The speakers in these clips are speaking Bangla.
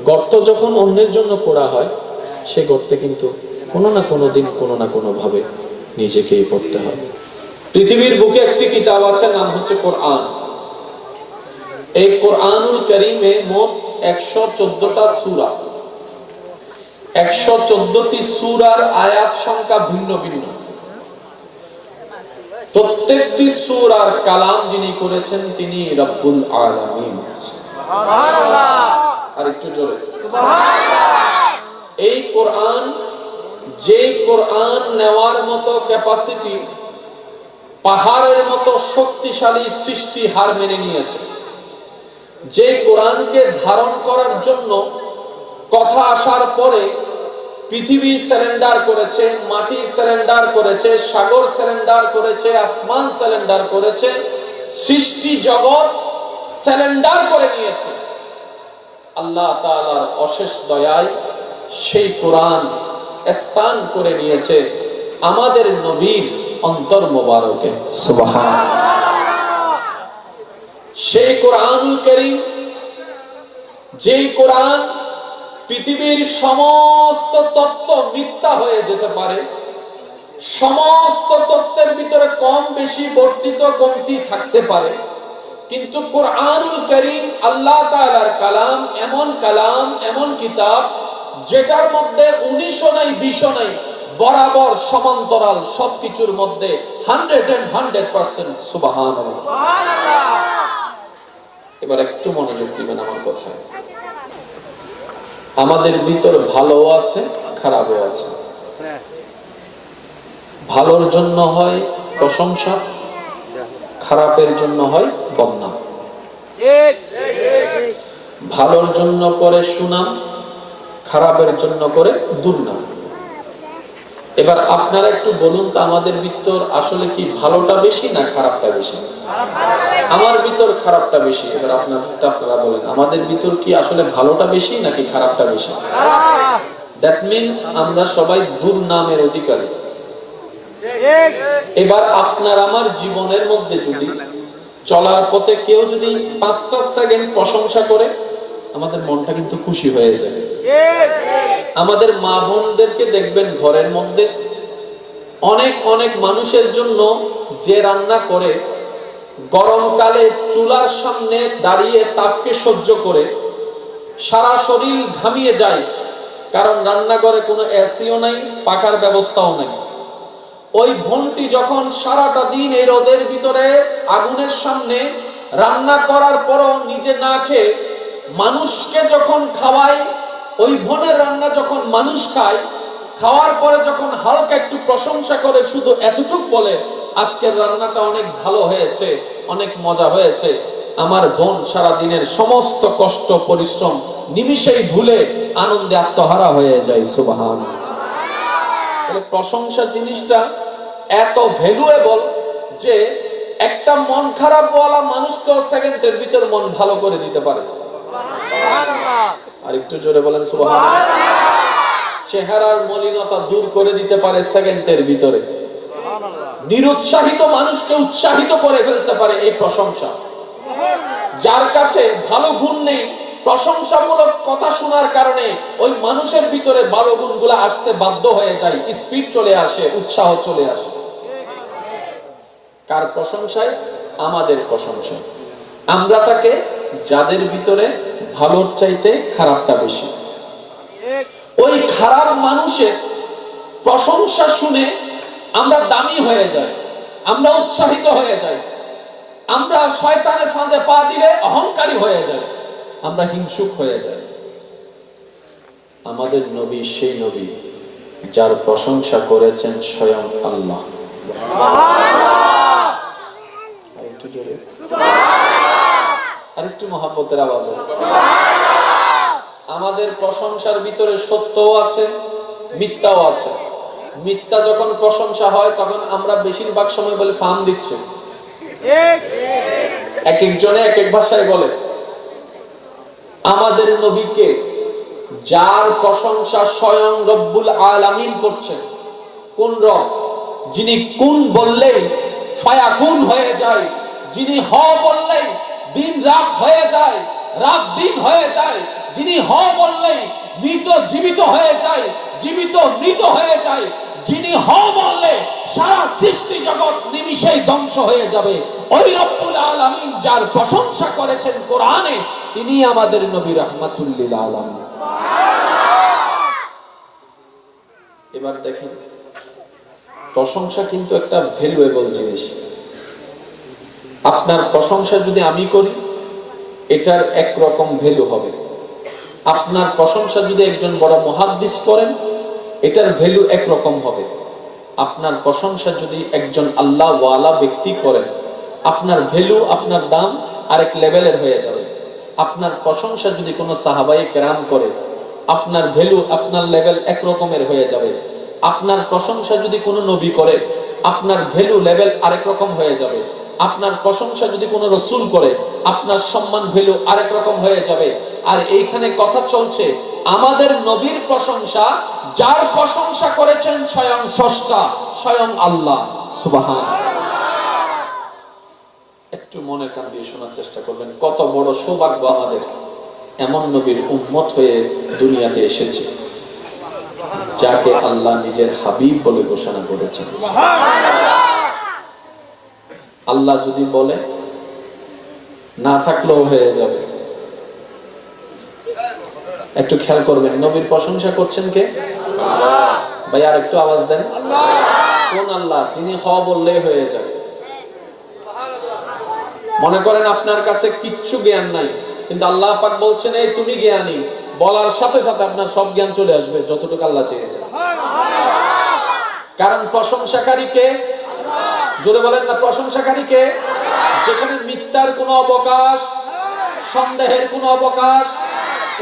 গর্ত যখন অন্যের জন্য পোড়া হয়, সে গর্তে কিন্তু কোনো না কোনো দিন কোনো না কোনো ভাবে নিজেকেই পড়তে হয়। পৃথিবীর বুকে একটি কিতাব আছে, নাম হচ্ছে কোরআন। এই কোরআনুল কারীমে মোট 114টা সূরা, 114টি সূরার আয়াত সংখ্যা ভিন্ন ভিন্ন। প্রত্যেকটি সূরার কালাম যিনি করেছেন তিনি রব্বুল আলামিন। সুবহানাল্লাহ। আর একটু জোরে সুবহানাল্লাহ। এই কোরআন, যে কোরআন নেওয়ার মতো ক্যাপাসিটি পাহাড়ের মতো শক্তিশালী সৃষ্টি হার মেনে নিয়েছে, যে কোরআনকে ধারণ করার জন্য কথা আসার পরে পৃথিবী সারেন্ডার করেছে, মাটি সারেন্ডার করেছে, সাগর সারেন্ডার করেছে, আসমান সারেন্ডার করেছে, সৃষ্টি জগৎ সারেন্ডার করে নিয়েছে। আল্লাহ তাআলার অশেষ দয়ায় সেই কোরআন স্থান করে নিয়েছে আমাদের নবীর অন্তর মোবারকে। সুবহানাল্লাহ। সেই কোরআনুল কারীম, যেই কোরআন পৃথিবীর সমস্ত তত্ত্ব মিথ্যা হয়ে যেতে পারে, সমস্ত তত্ত্বের ভিতরে কম বেশি বর্ধিত কমতি থাকতে পারে, কিন্তু কোরআনুল কারীম আল্লাহ তাআলার কালাম, এমন কিতাব যেটার মধ্যে 19ও নাই 20ও নাই, বরাবর সমান্তরাল সবকিছুর মধ্যে 100% সুবহানাল্লাহ। এবার একটু মনোযোগ দিবেন আমার কথায়। আমাদের ভিতর ভালো আছে, খারাপও আছে। ভালোর জন্য হয় প্রশংসা, খারাপের জন্য হয় বদনাম। ভালোর জন্য করে সুনাম, খারাপের জন্য করে দুর্নাম। এবার আপনারা একটু বলুন তো, আমাদের ভিতর আসলে কি ভালোটা বেশি না খারাপটা বেশি? আমার ভিতর খারাপটা বেশি। এবার আপনারা বলেন, আমাদের ভিতর কি আসলে ভালোটা বেশি নাকি খারাপটা বেশি? দ্যাট মিন্স আমরা সবাই দুর্নামের অধিকারী। এবার আপনার আমার জীবনের মধ্যে যদি চলার পথে কেউ যদি 5টা সেকেন্ড প্রশংসা করে, আমাদের মনটা কিন্তু খুশি হয়ে যায়। আমাদের মা বোনদেরকে দেখবেন ঘরের মধ্যে অনেক মানুষের জন্য যে রান্না করে, গরমকালে চুলার সামনে দাঁড়িয়ে তাপকে সহ্য করে সারা শরীর ঘামিয়ে যায়, কারণ রান্নাঘরে কোনো এসিও নাই, পাখার ব্যবস্থাও নাই। ওই বোনটি যখন সারাটা দিন এই রোদের ভিতরে আগুনের সামনে রান্না করার পরও নিজে না খেয়ে মানুষকে যখন খাওয়ায়, ওই বোনের রান্না যখন মানুষ খায়, খাওয়ার পরে যখন হালকা একটু প্রশংসা করে, শুধু এতটুকু বলে আজকের রান্নাটা অনেক ভালো হয়েছে, অনেক মজা হয়েছে, আমার বোন সারা দিনের সমস্ত কষ্ট পরিশ্রম নিমিষেই ভুলে আনন্দে আত্মহারা হয়ে যায়। সুবহানাল্লাহ। তাহলে প্রশংসা জিনিসটা এত ভ্যালুয়েবল যে একটা মন খারাপ ওয়ালা মানুষকে সেকেন্ডের ভিতর মন ভালো করে দিতে পারে। আর একটু জোরে বলেন সুবহানাল্লাহ। চেহারার মলিনতা দূর করে দিতে পারে সেকেন্ডের ভিতরে। নিরুৎসাহিত মানুষকে উৎসাহিত করে ফেলতে পারে এই প্রশংসা। যার কাছে ভালো গুণ নেই, প্রশংসামূলক কথা শোনার কারণে ওই মানুষের ভিতরে ভালো গুণগুলো আসতে বাধ্য হয়ে যায়, স্পিড চলে আসে, উৎসাহ চলে আসে। কার প্রশংসায়? আমাদের প্রশংসায়। আমরা তাকে যাদের ভিতরে ভালোর চাইতে খারাপটা বেশি, ওই খারাপ মানুষের প্রশংসা শুনে আমরা দামি হয়ে যাই, আমরা উৎসাহিত হয়ে যাই, আমরা শয়তানের ফাঁদে পা দিলে অহংকারী হয়ে যাই, আমরা হিংসুক হয়ে যাই। আমাদের নবী সেই নবী যার প্রশংসা করেছেন স্বয়ং আল্লাহ। আর একটু মহব্বতের আওয়াজ। আমাদের প্রশংসার ভিতরে সত্যও আছে, মিথ্যাও আছে। মিথ্যা যখন প্রশংসা হয় তখন আমরা বেশিরভাগ সময় বলে ফার্ম দিচ্ছে। এক একজনে এক এক ভাষায় বলে। আমাদের নবীকে যার প্রশংসা স্বয়ং রব্বুল আলামিন করছেন, কোন রব? যিনি কুন বললেই ফায়াকুন হয়ে যায়, যিনি হ বললেই দিন রাত হয়ে যায়, রাত দিন হয়ে যায়, যিনি হ বললেই মৃত জীবিত হয়ে যায়, জীবিত মৃত হয়ে যায়, যিনি হ বললে সারা সৃষ্টি জগৎ নিমিষেই ধ্বংস হয়ে যাবে, ওই রব্বুল আলামিন যার প্রশংসা করেছেন কোরআনে, তিনি আমাদের নবী রাহমাতুল লিল আলামিন। এবার দেখেন, প্রশংসা কিন্তু একটা ভ্যালুয়েবল জিনিস। আপনার প্রশংসা যদি আমি করি, এটার একরকম ভ্যালু হবে। আপনার প্রশংসা যদি একজন বড় মুহাদ্দিস করেন, এটার ভ্যালু একরকম হবে। আপনার প্রশংসা যদি একজন আল্লাহ ওয়ালা ব্যক্তি করেন, আপনার ভ্যালু, আপনার দাম আরেক লেভেলের হয়ে যাবে। আপনার প্রশংসা যদি কোনো সাহাবায়ে কেরাম করে, আপনার ভ্যালু, আপনার লেভেল একরকমের হয়ে যাবে। আপনার প্রশংসা যদি কোনো নবী করে, আপনার ভ্যালু লেভেল আরেক রকম হয়ে যাবে। আপনার প্রশংসা যদি কোনো রাসূল করে, আপনার সম্মান ভ্যালু আরেক রকম হয়ে যাবে। আর এইখানে কথা চলছে আমাদের নবীর প্রশংসা, যার প্রশংসা করেছেন স্বয়ং স্রষ্টা, স্বয়ং আল্লাহ সুবহানাল্লাহ। একটু মনের কান দিয়ে শোনার চেষ্টা করবেন, কত বড় সৌভাগ্য আমাদের এমন নবীর উম্মত হয়ে দুনিয়াতে এসেছে, যাকে আল্লাহ নিজের হাবিব বলে ঘোষণা করেছেন। আল্লাহ যদি বলে, না থাকলেও হয়ে যাবে। একটু খেয়াল করবেন, নবীর প্রশংসা করছেন কে? আল্লাহ। ভাই আর একটু আওয়াজ দেন, আল্লাহ। কোন আল্লাহ? যিনি হ বললেই হয়ে যাবে। মনে করেন আপনার কাছে কিচ্ছু জ্ঞান নাই, কিন্তু আল্লাহ পাক বলছেন, এই তুমি জ্ঞানী, বলার সাথে সাথে আপনার সব জ্ঞান চলে আসবে, যতটুকু আল্লাহ চেয়েছেন। কারণ প্রশংসাকারী কে? জোরে বলেন না, প্রশংসাকারী কে? যেখানে মিথ্যার কোনো অবকাশ, সন্দেহের কোনো অবকাশ।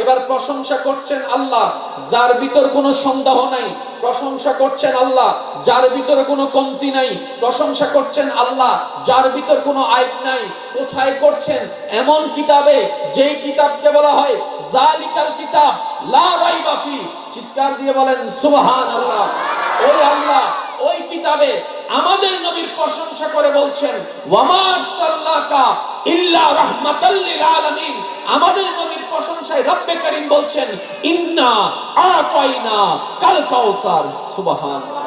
এবার প্রশংসা করছেন আল্লাহ, যার ভিতর কোনো সন্দেহ নাই। প্রশংসা করছেন আল্লাহ, যার ভিতরে কোনো কমতি নাই। প্রশংসা করছেন আল্লাহ, যার ভিতর কোনো আইব নাই। কোথায় করছেন? এমন কিতাবে, যেই কিতাবকে বলা হয় জালিকাল কিতাব লা রাইবা ফি। চিৎকার দিয়ে বলেন সুবহানাল্লাহ। ওই আল্লাহ ওই কিতাবে আমাদের নবীর প্রশংসা করে বলছেন, ওয়ামা আরসালনাকা ইল্লা রাহমাতাল লিল আলামিন। আমাদের নবীর প্রশংসায় রব্বে কারীম বলছেন, ইন্না আতাইনা কাল কাউসার। সুবহানাল্লাহ।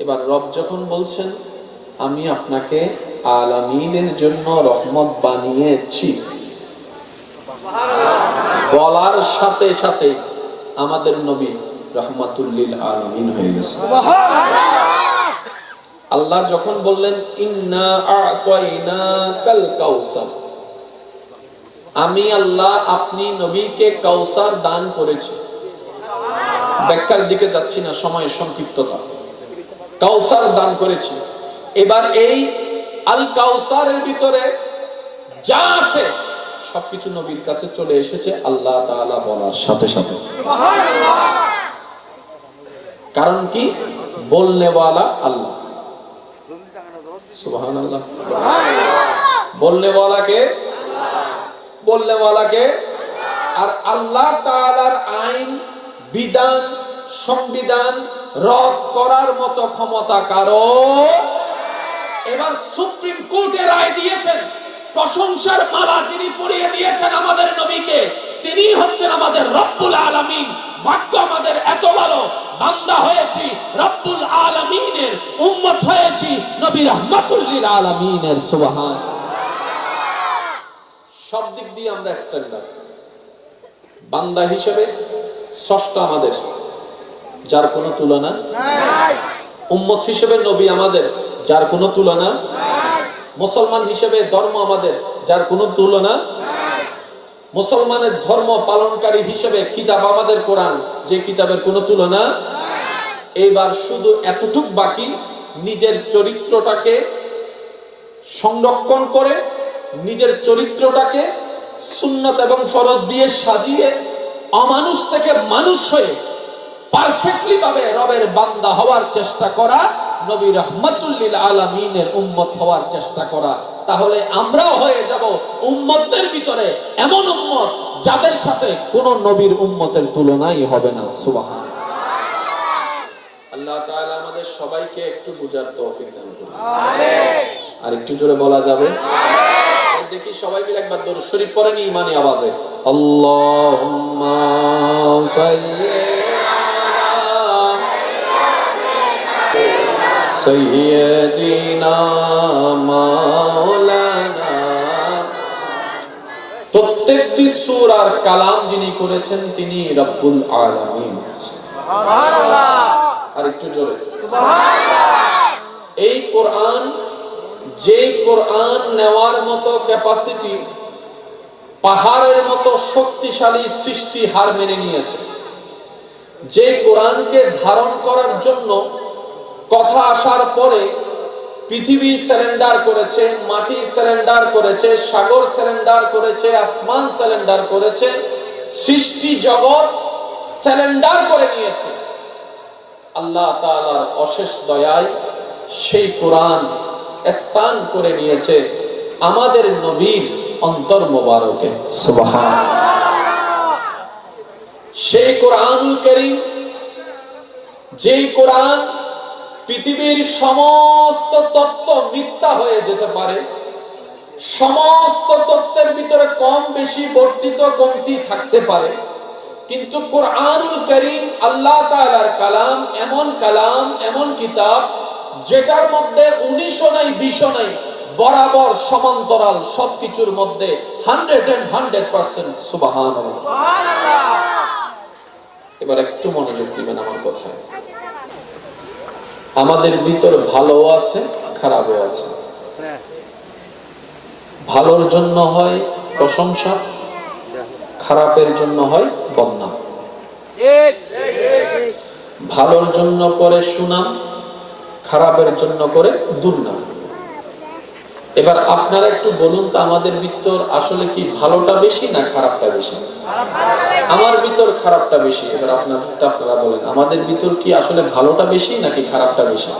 এবার রব যখন বলছেন, আমি আপনাকে আলামিনের জন্য রহমত বানিয়েছি, বলার সাথে সাথে আমাদের নবী রাহমাতুল লিল আলামিন হয়ে গেছে। আল্লাহ যখন বললেন, ইন্না আ'তাইনাকাল কাউসার, আমি আল্লাহ আপনি নবীকে কাউসার দান করেছি। ব্যাখ্যার দিকে যাচ্ছি না, সময়ের সংক্ষিপ্ততা। কাউসার দান করেছি। এবার এই আল কাউসারের ভিতরে যা আছে সবকিছু নবীর কাছে চলে এসেছে আল্লাহ তাআলা বলার সাথে সাথে। কারণ কি? বলনেওয়ালা আল্লাহ। সুবহানাল্লাহ। বলনেওয়ালাকে, বলনেওয়ালাকে। আর আল্লাহ তাআলার আইন, বিধান, সংবিধান রদ করার মতো ক্ষমতা কারো। এবার সুপ্রিম কোর্টে রায় দিয়েছেন, প্রশংসার মালা যিনি পরিয়ে দিয়েছেন আমাদের নবীকে, তিনি হচ্ছেন আমাদের রব্বুল আলামিন। ভাগ্য আমাদের এত ভালো, বান্দা হয়েছি রব্বুল আলামিনের, উম্মত হয়েছি নবী রাহমাতুল লিল আলামিনের। সুবহানাল্লাহ। সব দিক দিয়ে আমরা স্ট্যান্ডার্ড। বান্দা হিসেবে স্রষ্টা আমাদের, যার কোনো তুলনা নাই। উম্মত হিসেবে নবী আমাদের, যার কোনো তুলনা নাই। মুসলমান হিসেবে ধর্ম আমাদের, যার কোনো তুলনা নাই। মুসলমানের ধর্ম পালনকারী হিসেবে কিতাব আমাদের কোরআন, যে কিতাবের কোনো তুলনা নাই। এইবার শুধু এতটুক বাকি, নিজের চরিত্রটাকে সংরক্ষণ করে, নিজের চরিত্রটাকে সুন্নাত এবং ফরজ দিয়ে সাজিয়ে অমানুষ থেকে মানুষ হয়ে পারফেক্টলি ভাবে রবের বান্দা হওয়ার চেষ্টা করা, নবী রাহমাতুল লিল আলামিনের উম্মত হওয়ার চেষ্টা করা। তাহলে আমরাও হয়ে যাব উম্মতদের ভিতরে এমন উম্মত যাদের সাথে কোন নবীর উম্মতের তুলনাই হবে না। সুবহানাল্লাহ। আল্লাহ তাআলা আমাদের সবাইকে একটু বুঝার তৌফিক দান করুন। আমিন। আর একটু জোরে বলা যাবে? দেখি সবাই মিলে একবার দরুদ শরীফ পড়েন ঈমানি আওয়াজে। আল্লাহুম্মা সাল্লি সাইয়্যিদিনা মাওলানা। প্রত্যেকটি সূরার কালাম যিনি করেছেন তিনি রব্বুল আলামিন। সুবহানাল্লাহ। আর একটু জোরে সুবহানাল্লাহ। এই কোরআন, যে কোরআন নেওয়ার মতো ক্যাপাসিটি পাহাড়ের মতো শক্তিশালী সৃষ্টি হার মেনে নিয়েছে, যে কোরআনকে ধারণ করার জন্য কথা আসার পরে পৃথিবী সারেন্ডার করেছে, মাটি সারেন্ডার করেছে, সাগর সারেন্ডার করেছে, আসমান সারেন্ডার করেছে, সৃষ্টি জগৎ সারেন্ডার করে নিয়েছে, আল্লাহ তাআলার অশেষ দয়ায় সেই কোরআন স্থান করে নিয়েছে আমাদের নবীর অন্তর মোবারকে। সুবহানাল্লাহ। সেই কোরআনুল কারীম, যেই কোরআন পৃথিবীর সমস্ত তত্ত্ব মিথ্যা হয়ে যেতে পারে, সমস্ত তত্ত্বের ভিতরে কম বেশি বর্ধিত কমতি থাকতে পারে, কিন্তু কোরআনুল কারীম আল্লাহ তাআলার কালাম, এমন কিতাব যেটার মধ্যে 19 নাই 20 নাই, বরাবর সমান্তরাল সবকিছুর মধ্যে 100% সুবহানাল্লাহ। এবার একটু মনোযোগ দিবেন আমার কথায়। আমাদের ভিতর ভালো আছে, খারাপও আছে। ভালোর জন্য হয় প্রশংসা, খারাপের জন্য হয় বদনাম। ভালোর জন্য করে সুনাম, খারাপের জন্য করে দুর্নাম। এবার আপনারা একটু বলুন তো, আমাদের ভিতর আসলে কি ভালোটা বেশি না খারাপটা বেশি? আমার ভিতর খারাপটা বেশি। এবার আপনারা বলেন, আমাদের ভিতর কি আসলে ভালোটা বেশি নাকি খারাপটা বেশি?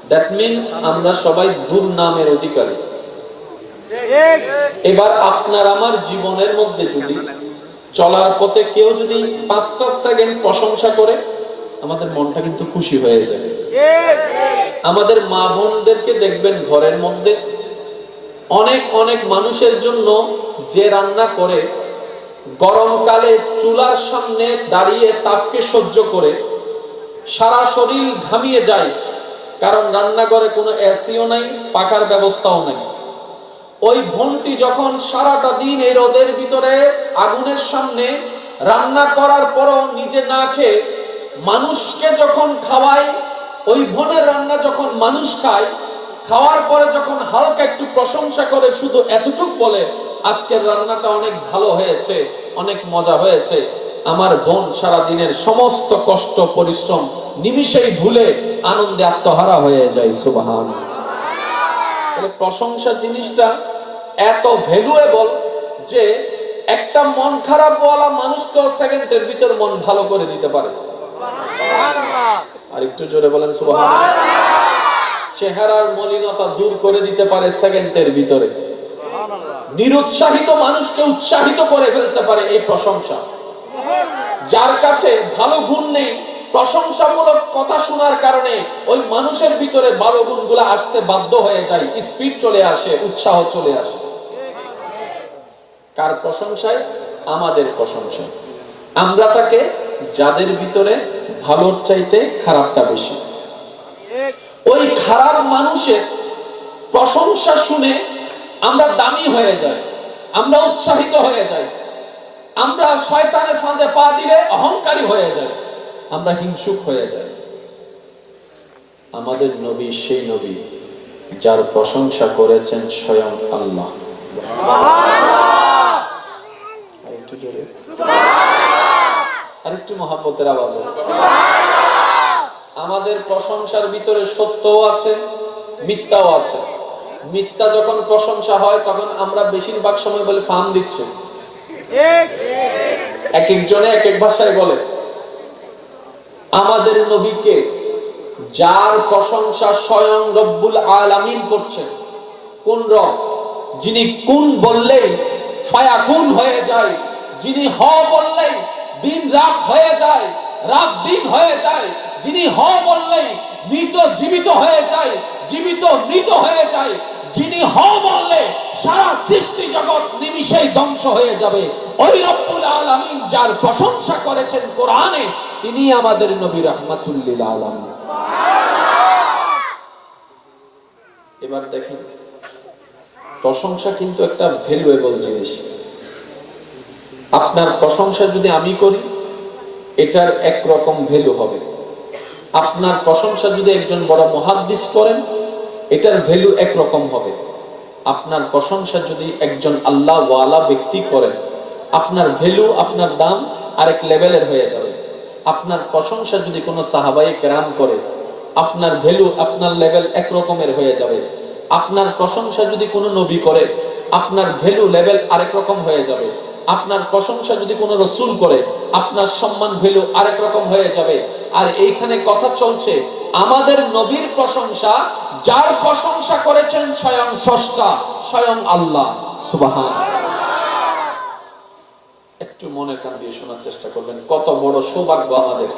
দ্যাট মিন্স আমরা সবাই দুর্নামের অধিকারী। এবার আপনার আমার জীবনের মধ্যে যদি চলার পথে কেউ যদি 5টা সেকেন্ড প্রশংসা করে, আমাদের মনটা কিন্তু খুশি হয়ে যায়। আমাদের মা বোনদেরকে দেখবেন ঘরের মধ্যে অনেক মানুষের জন্য যে রান্না করে, গরমকালে চুলার সামনে দাঁড়িয়ে তাপকে সহ্য করে সারা শরীর ঘামিয়ে যায়, কারণ রান্নাঘরে কোনো এসিও নাই, পাখার ব্যবস্থাও নাই। ওই বোনটি যখন সারাটা দিন এই রোদের ভিতরে আগুনের সামনে রান্না করার পরও নিজে না খেয়ে মানুষকে যখন খাওয়ায়, ওই বোনের রান্না যখন মানুষ খায়, খাওয়ার পরে যখন হালকা একটু প্রশংসা করে, শুধু এতটুকু বলে আজকের রান্নাটা অনেক ভালো হয়েছে, অনেক মজা হয়েছে, আমার বোন সারা দিনের সমস্ত কষ্ট পরিশ্রম নিমিষেই ভুলে আনন্দে আত্মহারা হয়ে যায়। সুবহানাল্লাহ। তাহলে প্রশংসা জিনিসটা এত ভ্যালুয়েবল যে একটা মন খারাপ বলা মানুষকেও সেকেন্ডের ভিতর মন ভালো করে দিতে পারে। আর একটু জোরে বলেন সুবহানাল্লাহ। চেহারার মলিনতা দূর করে দিতে পারে সেকেন্ডের ভিতরে। নিরুৎসাহিত মানুষকে উৎসাহিত করে ফেলতে পারে এই প্রশংসা। যার কাছে ভালো গুণ নেই, প্রশংসামূলক কথা শোনার কারণে ওই মানুষের ভিতরে ভালো গুণগুলো আসতে বাধ্য হয়ে যায়, স্পিড চলে আসে, উৎসাহ চলে আসে। কার প্রশংসায়? আমাদের প্রশংসায়। আমরা তাকে যাদের ভিতরে ভালোর চাইতে খারাপটা বেশি, ওই খারাপ মানুষের প্রশংসা শুনে আমরা দামি হয়ে যাই, আমরা উৎসাহিত হয়ে যাই, আমরা শয়তানের ফাঁদে পা দিলে অহংকারী হয়ে যাই, আমরা হিংসুক হয়ে যাই। আমাদের নবী সেই নবী যার প্রশংসা করেছেন স্বয়ং আল্লাহ। আরেকটু মহব্বতের আওয়াজ। আমাদের প্রশংসার ভিতরে সত্যও আছে, মিথ্যাও আছে। মিথ্যা যখন প্রশংসা হয় তখন আমরা বেশিরভাগ সময় বলি ফান দিচ্ছে। এক একজনে এক এক ভাষায় বলে। আমাদের নবীকে যার প্রশংসা স্বয়ং রব্বুল আলামিন করছেন, কোন রব? যিনি কুন বললেই ফায়াকুন হয়ে যায়, যিনি হ বললেই দিন রাত হয়ে যায়, রাত দিন হয়ে যায়, যিনি হ বললেই মৃত জীবিত হয়ে যায়, জীবিত মৃত হয়ে যায়, যিনি হ বললে সারা সৃষ্টি জগৎ নিমিষেই ধ্বংস হয়ে যাবে, ওই রব্বুল আলামিন যার প্রশংসা করেছেন কোরআনে, তিনি আমাদের নবী রাহমাতুল লিল আলামিন। এবার দেখেন, প্রশংসা কিন্তু একটা ভ্যালুয়েবল জিনিস। আপনার প্রশংসা যদি আমি করি, এটার একরকম ভ্যালু হবে। আপনার প্রশংসা যদি একজন বড় মুহাদ্দিস করেন, এটার ভ্যালু একরকম হবে। আপনার প্রশংসা যদি একজন আল্লাহ ওয়ালা ব্যক্তি করেন, আপনার ভ্যালু, আপনার দাম আরেক লেভেলের হয়ে যাবে। আপনার প্রশংসা যদি কোনো সাহাবায়ে কেরাম করে, আপনার ভ্যালু, আপনার লেভেল একরকমের হয়ে যাবে। আপনার প্রশংসা যদি কোনো নবী করে, আপনার ভ্যালু লেভেল আরেক রকম হয়ে যাবে। আপনার প্রশংসা যদি কোনো রাসূল করে, আপনার সম্মান ভ্যালু আরেক রকম হয়ে যাবে। আর এইখানে কথা চলছে আমাদের নবীর প্রশংসা, যার প্রশংসা করেছেন স্বয়ং স্রষ্টা, স্বয়ং আল্লাহ সুবহানাল্লাহ। একটু মনের কান দিয়ে শোনার চেষ্টা করবেন, কত বড় সৌভাগ্য আমাদের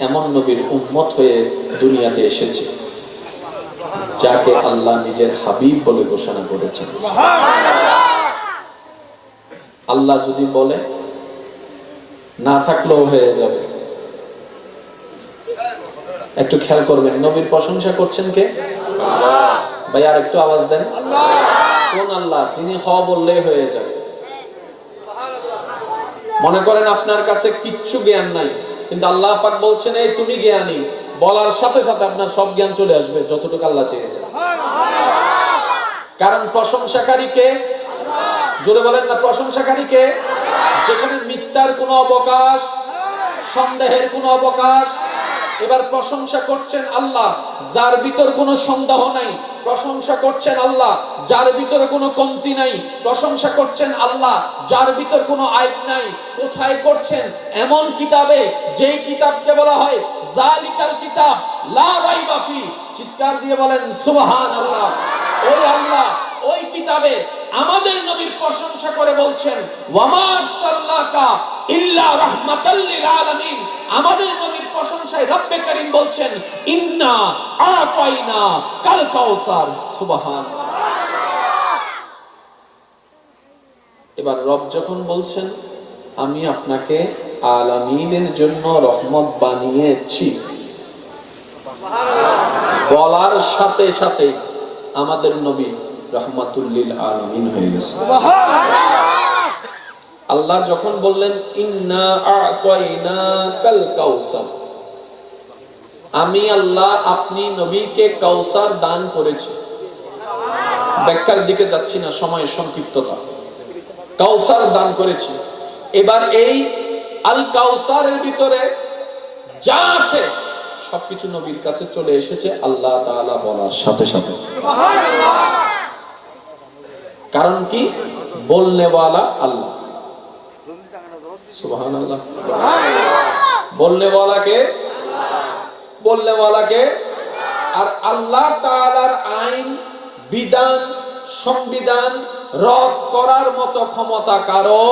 এমন নবীর উম্মত হয়ে দুনিয়াতে এসেছে, যাকে আল্লাহ নিজের হাবিব বলে ঘোষণা করেছেন। আল্লাহ যদি বলে, না থাকলেও হয়ে যাবে। একটু খেয়াল করবেন, নবীর প্রশংসা করছেন কে? ভাই আর একটু আওয়াজ দেন। কোন আল্লাহ? যিনি হ বললেই হয়ে যাবে। মনে করেন আপনার কাছে কিচ্ছু জ্ঞান নাই, কিন্তু আল্লাহ পাক বলছেন এই তুমি জ্ঞানী, বলার সাথে সাথে আপনার সব জ্ঞান চলে আসবে, যতটুকু আল্লাহ চেয়েছেন। কারণ প্রশংসাকারী কে? জোরে বলেন না, প্রশংসাকারী কে? যেখানে মিথ্যার কোনো অবকাশ, সন্দেহের কোনো অবকাশ। এবার প্রশংসা করছেন আল্লাহ, যার ভিতর কোনো সন্দেহ নাই। প্রশংসা করছেন আল্লাহ, যার ভিতরে কোনো কমতি নাই। প্রশংসা করছেন আল্লাহ, যার ভিতর কোনো আইব নাই। কোথায় করছেন? এমন কিতাবে, যেই কিতাবকে বলা হয় জালিকাল কিতাব লা রাইবা ফি। চিৎকার দিয়ে বলেন সুবহানাল্লাহ। ওই আল্লাহ ওই কিতাবে আমাদের নবীর প্রশংসা করে বলছেন ওয়ামা আরসালনাকা ইল্লা রাহমাতাল লিল আলামিন। আমাদের নবীর প্রশংসায় রব্বে কারীম বলছেন ইন্না আতাইনা কাল কাউসার। সুবহানাল্লাহ। এবার রব যখন বলছেন আমি আপনাকে আলামিনের জন্য রহমত বানিয়েছি, বলার সাথে সাথে আমাদের নবী রাহমাতুল লিল আলামিন হয়ে গেছে। আল্লাহ যখন বললেন ইন্না আ'তাইনাকাল কাউসার, আমি আল্লাহ আপনি নবীকে কাউসার দান করেছি। ব্যাখ্যার দিকে যাচ্ছি না, সময়ের সংক্ষিপ্ততা। কাউসার দান করেছি। এবার এই আল কাউসারের ভিতরে যা আছে সবকিছু নবীর কাছে চলে এসেছে আল্লাহ তাআলা বলার সাথে সাথে। কারণ কি? বলনেওয়ালা আল্লাহ। সুবহানাল্লাহ। বলনেওয়ালাকে, বলনেওয়ালাকে। আর আল্লাহ তাআলার আইন, বিধান, সংবিধান রদ করার মতো ক্ষমতা কারো।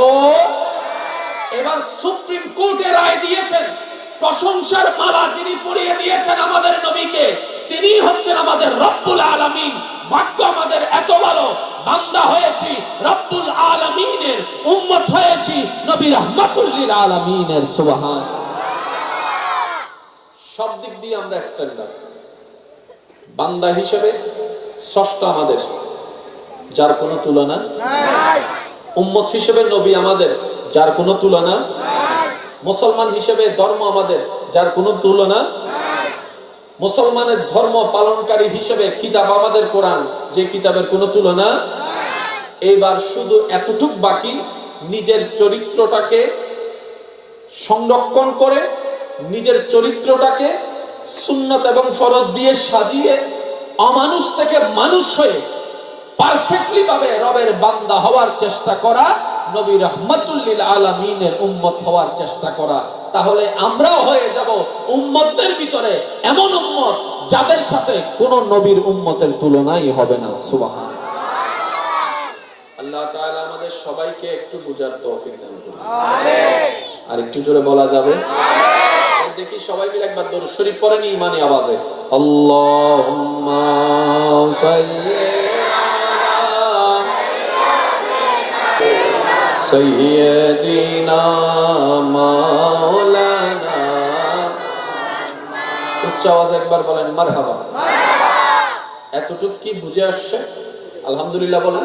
এবার সুপ্রিম কোর্টে রায় দিয়েছেন, প্রশংসার মালা যিনি পরিয়ে দিয়েছেন আমাদের নবীকে, তিনি হচ্ছেন আমাদের রব্বুল আলামিন। ভাগ্য আমাদের এত ভালো, বান্দা হয়েছি রব্বুল আলামিনের, উম্মত হয়েছি নবী রাহমাতুল লিল আলামিনের। সুবহানাল্লাহ। সব দিক দিয়ে আমরা স্ট্যান্ডার্ড। বান্দা হিসেবে স্রষ্টা আমাদের, যার কোনো তুলনা নাই। উম্মত হিসেবে নবী আমাদের, যার কোনো তুলনা নাই। মুসলমান হিসেবে ধর্ম আমাদের, যার কোনো তুলনা নাই। মুসলমানের ধর্ম পালনকারী হিসেবে কিতাব আমাদের কোরআন, যে কিতাবের কোনো তুলনা নাই। এইবার শুধু এতটুক বাকি, নিজের চরিত্রটাকে সংরক্ষণ করে, নিজের চরিত্রটাকে সুন্নত এবং ফরজ দিয়ে সাজিয়ে অমানুষ থেকে মানুষ হয়ে পারফেক্টলি ভাবে রবের বান্দা হওয়ার চেষ্টা করা, নবী রাহমাতুল লিল আলামিনের উম্মত হওয়ার চেষ্টা করা। তাহলে আমরাও হয়ে যাব উম্মতদের ভিতরে এমন উম্মত যাদের সাথে কোন নবীর উম্মতের তুলনাই হবে না। সুবহানাল্লাহ। আল্লাহ তাআলা আমাদের সবাইকে একটু বুঝার তৌফিক দান করুন। আমিন। আর একটু জোরে বলা যাবে? আমিন। দেখি সবাই মিলে একবার দরুদ শরীফ পড়েন ঈমানি আওয়াজে। আল্লাহুম্মা সাল্লি সাইয়্যিদিনা মাওলানা, উচ্চ আওয়াজে একবার বলেন মারহাবা। এতটুকু কি বুঝে আসছে? আলহামদুলিল্লাহ বলেন।